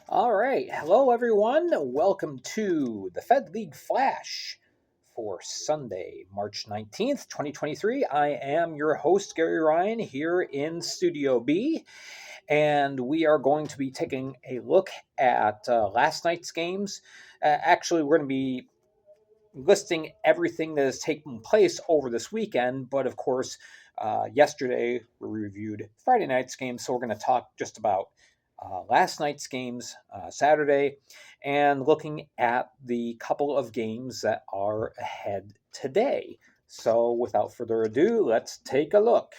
All right. Hello, everyone. Welcome to the Fed League Flash for Sunday, March 19th, 2023. I am your host, Gary Ryan, here in Studio B, and we are going to be taking a look at last night's games. Actually, we're going to be listing everything that has taken place over this weekend, but of course, yesterday we reviewed Friday night's game, so we're going to talk just about last night's games, Saturday, and looking at the couple of games that are ahead today. So, without further ado, let's take a look.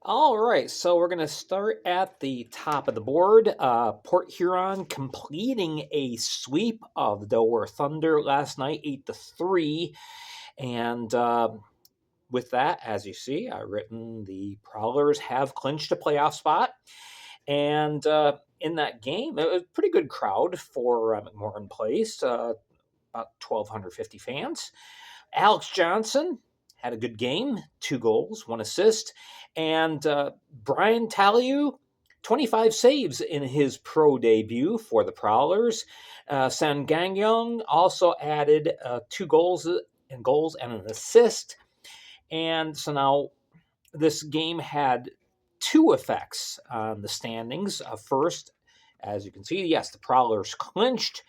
All right, so we're going to start at the top of the board. Port Huron completing a sweep of the Delaware Thunder last night, 8-3, and with that, as you see, I've written the Prowlers have clinched a playoff spot. And in that game, it was a pretty good crowd for McMorran Place, about 1,250 fans. Alex Johnson had a good game, 2 goals, 1 assist. And Brian Taliu, 25 saves in his pro debut for the Prowlers. San Gangyong also added 2 goals and an assist. And so now this game had 2 effects on the standings. First, as you can see, yes, the Prowlers clinched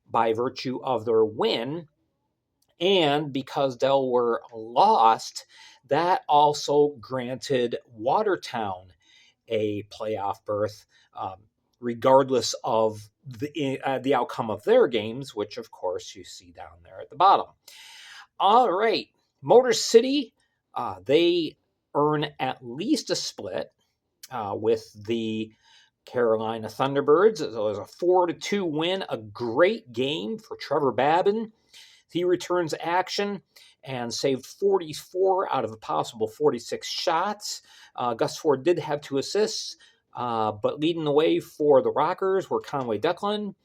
by virtue of their win. And because Delaware lost, that also granted Watertown a playoff berth, regardless of the outcome of their games, which, of course, you see down there at the bottom. All right, Motor City, they earn at least a split with the Carolina Thunderbirds. It was a 4-2 win, a great game for Trevor Babin. He returns action and saved 44 out of a possible 46 shots. Gus Ford did have 2 assists, but leading the way for the Rockers were Conway Declan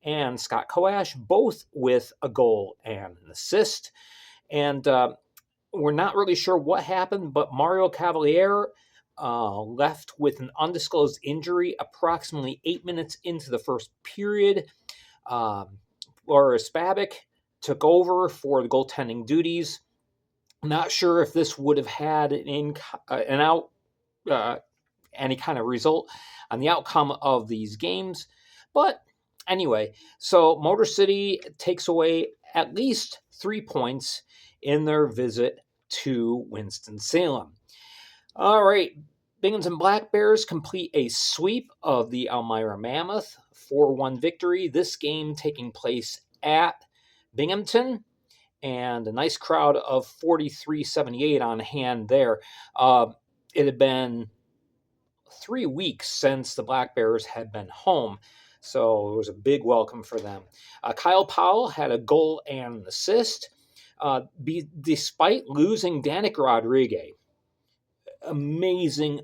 and Scott Coash, both with a goal and an assist. And we're not really sure what happened, but Mario Cavalier left with an undisclosed injury approximately 8 minutes into the first period. Laura Spabic took over for the goaltending duties. Not sure if this would have had any kind of result on the outcome of these games. But anyway, so Motor City takes away at least 3 points in their visit to Winston-Salem. All right, Binghamton Black Bears complete a sweep of the Elmira Mammoth, 4-1 victory. This game taking place at Binghamton, and a nice crowd of 4,378 on hand there. It had been 3 weeks since the Black Bears had been home, so it was a big welcome for them. Kyle Powell had a goal and an assist. Despite losing Danik Rodriguez, amazing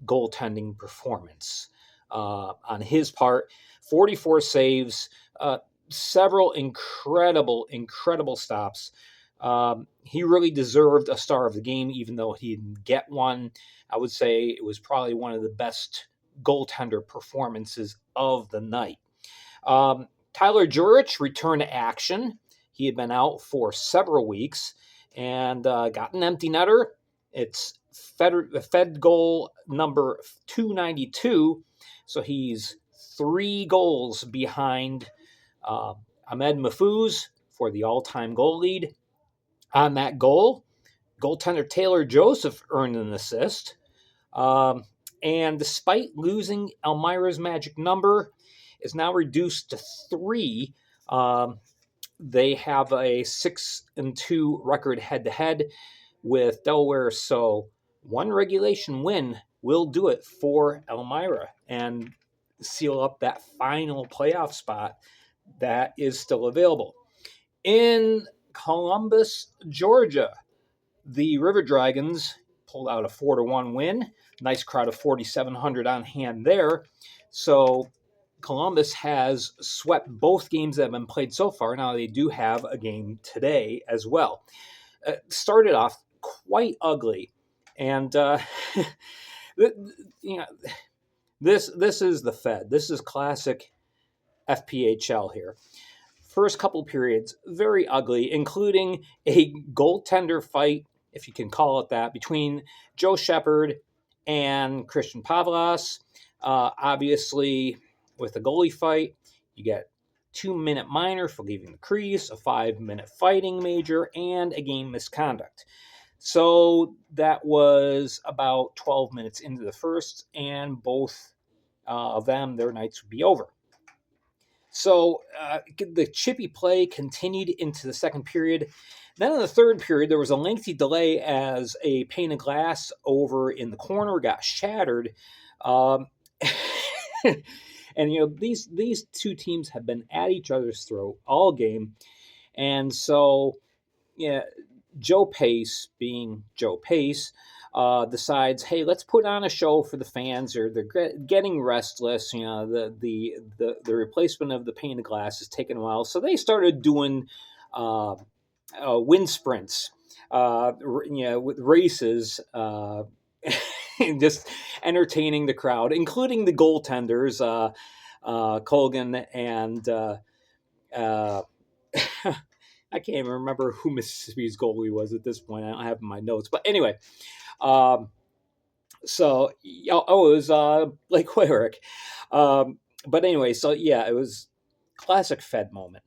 goaltending performance on his part. 44 saves, several incredible stops. He really deserved a star of the game, even though he didn't get one. I would say it was probably one of the best goaltender performances of the night. Tyler Jurich returned to action. He had been out for several weeks and got an empty netter. It's Fed goal number 292, so he's 3 goals behind Ahmed Mahfouz for the all-time goal lead. On that goal, goaltender Taylor Joseph earned an assist. And despite losing Elmira's magic number, is now reduced to 3. They have a 6-2 record head-to-head with Delaware, so 1 regulation win will do it for Elmira and seal up that final playoff spot that is still available. In Columbus, Georgia, the River Dragons pulled out a 4-1 win. Nice crowd of 4,700 on hand there. So Columbus has swept both games that have been played so far. Now they do have a game today as well. Started off quite ugly, and This is the Fed. This is classic FPHL here. First couple periods, very ugly, including a goaltender fight, if you can call it that, between Joe Shepard and Christian Pavlas. Obviously, with the goalie fight, you get 2-minute minor for leaving the crease, a 5-minute fighting major, and a game misconduct. So that was about 12 minutes into the first, and both of them, their nights would be over. So the chippy play continued into the second period. Then in the third period, there was a lengthy delay as a pane of glass over in the corner got shattered. And these two teams have been at each other's throat all game, and so yeah, Joe Pace, being Joe Pace, decides, hey, let's put on a show for the fans. Or they're getting restless. The replacement of the pane of glass is taking a while, so they started doing wind sprints. With races, just entertaining the crowd, including the goaltenders, Colgan and. I can't even remember who Mississippi's goalie was at this point. I don't have in my notes. But anyway, it was Blake Hoyerick. But anyway, so yeah, it was classic Fed moment.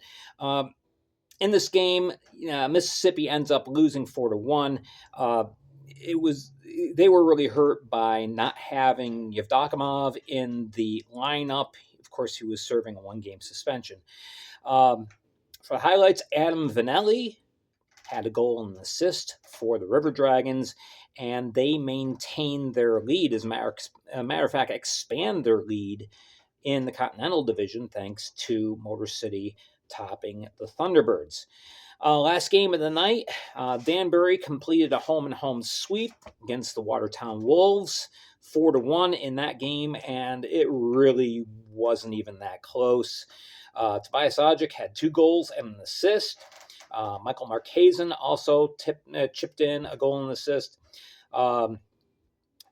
In this game, Mississippi ends up losing 4-1. They were really hurt by not having Yevdokimov in the lineup. Of course, he was serving a 1-game suspension. For highlights, Adam Vanelli had a goal and an assist for the River Dragons, and they maintain their lead. As a matter of fact, expand their lead in the Continental Division thanks to Motor City topping the Thunderbirds. Last game of the night, Danbury completed a home-and-home sweep against the Watertown Wolves, 4-1 in that game, and it really wasn't even that close. Tobias Ojic had 2 goals and an assist. Michael Marquezin also chipped in a goal and assist. Adam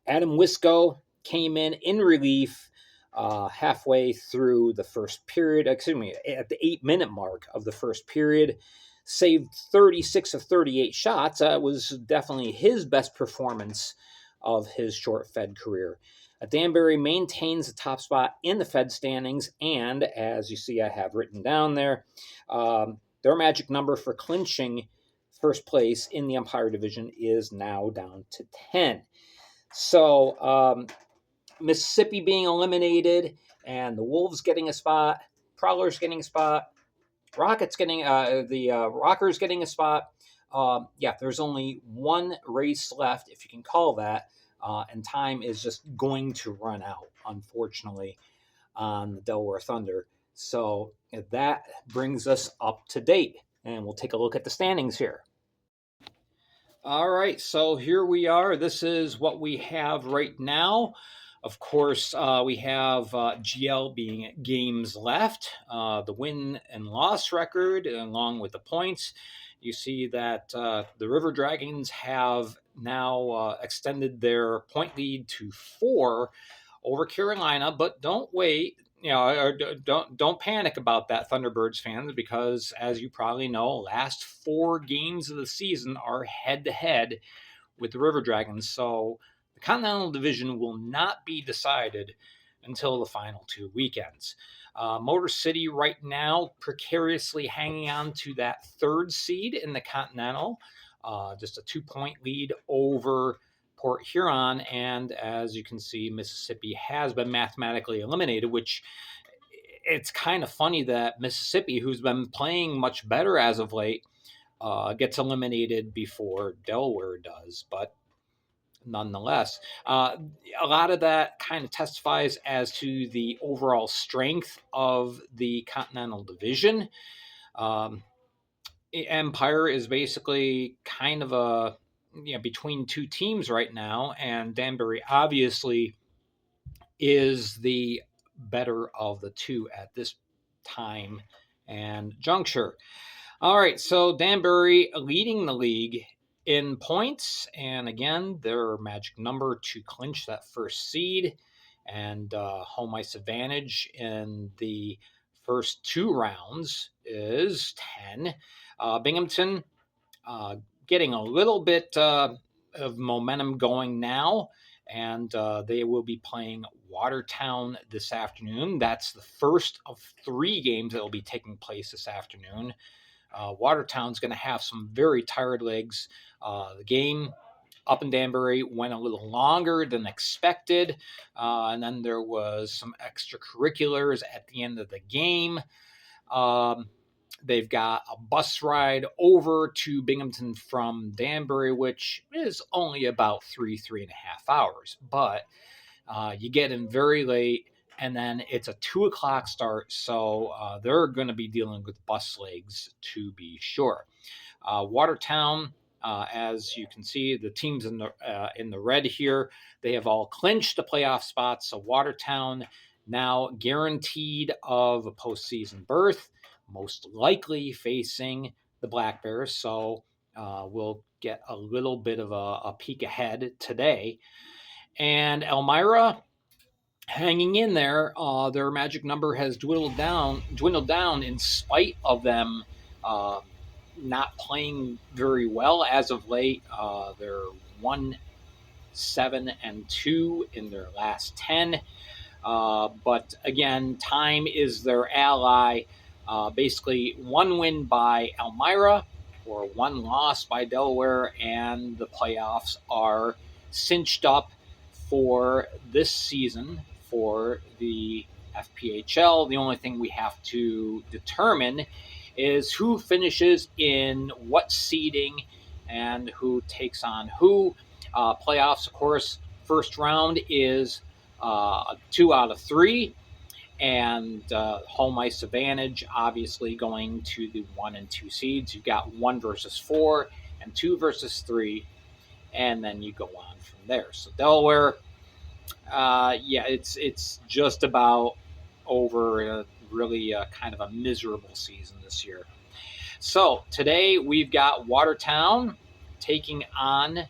Wisco came in relief halfway through the first period. At the 8-minute mark of the first period. Saved 36 of 38 shots. It was definitely his best performance of his short Fed career. Danbury maintains the top spot in the Fed standings, and as you see, I have written down there, their magic number for clinching first place in the Empire Division is now down to 10. So Mississippi being eliminated, and the Wolves getting a spot, Prowlers getting a spot, Rockets getting the Rockers getting a spot. There's only one race left, if you can call that. And time is just going to run out, unfortunately, on the Delaware Thunder. So that brings us up to date, and we'll take a look at the standings here. All right, so here we are. This is what we have right now. Of course, we have GL being games left, the win and loss record, along with the points. You see that the River Dragons have now extended their point lead to 4 over Carolina, but don't wait. Don't panic about that, Thunderbirds fans, because as you probably know, last 4 games of the season are head-to-head with the River Dragons. So the Continental Division will not be decided until the final 2 weekends. Motor City right now precariously hanging on to that 3rd seed in the Continental, just a 2-point lead over Port Huron, and as you can see, Mississippi has been mathematically eliminated, which it's kind of funny that Mississippi, who's been playing much better as of late, gets eliminated before Delaware does, but nonetheless, a lot of that kind of testifies as to the overall strength of the Continental Division. Empire is basically kind of between 2 teams right now, and Danbury obviously is the better of the 2 at this time and juncture. All right, so Danbury leading the league in points, and again, their magic number to clinch that 1st seed And home ice advantage in the first 2 rounds is 10. Binghamton getting a little bit of momentum going now, and they will be playing Watertown this afternoon. That's the first of 3 games that will be taking place this afternoon. Watertown's going to have some very tired legs. The game up in Danbury went a little longer than expected, and then there was some extracurriculars at the end of the game. They've got a bus ride over to Binghamton from Danbury, which is only about 3.5 hours. But you get in very late, and then it's a 2 o'clock start, so they're going to be dealing with bus legs to be sure. Watertown, as you can see, the teams in the red here, they have all clinched the playoff spots. So Watertown now guaranteed of a postseason berth, most likely facing the Black Bears. So we'll get a little bit of a peek ahead today. And Elmira hanging in there. Their magic number has dwindled down in spite of them not playing very well as of late. They're 1-7-2 in their last 10. But again, time is their ally. Basically, 1 win by Elmira or 1 loss by Delaware, and the playoffs are cinched up for this season for the FPHL. The only thing we have to determine is who finishes in what seeding and who takes on who. Playoffs, of course, first round is 2 out of 3, and home ice advantage obviously going to the 1 and 2 seeds. You've got 1 versus 4 and 2 versus 3, and then you go on from there. So Delaware, it's just about over. Really kind of a miserable season this year. So today we've got Watertown taking on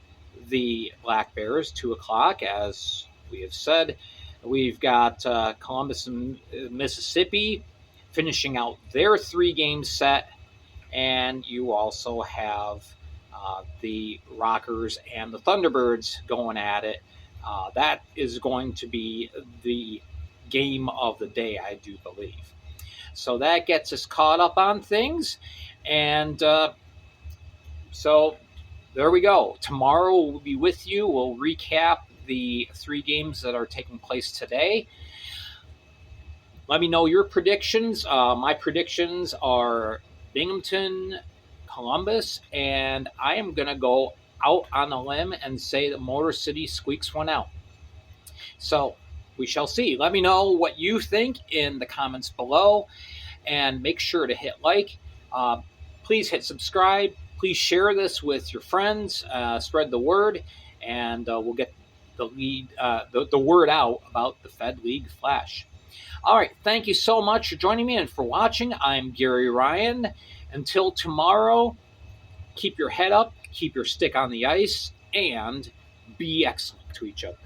the Black Bears, 2 o'clock, as we have said. We've got Columbus and Mississippi finishing out their 3-game set, and you also have the Rockers and the Thunderbirds going at it. That is going to be the game of the day, I do believe. So that gets us caught up on things, and so there we go. Tomorrow we'll be with you. We'll recap the 3 games that are taking place today. Let me know your predictions. My predictions are Binghamton, Columbus, and I am going to go out on a limb and say that Motor City squeaks one out. So we shall see. Let me know what you think in the comments below, and make sure to hit like. Please hit subscribe. Please share this with your friends. Spread the word, and we'll get the word out about the Fed League Flash. All right, thank you so much for joining me and for watching. I'm Gary Ryan. Until tomorrow, keep your head up, keep your stick on the ice, and be excellent to each other.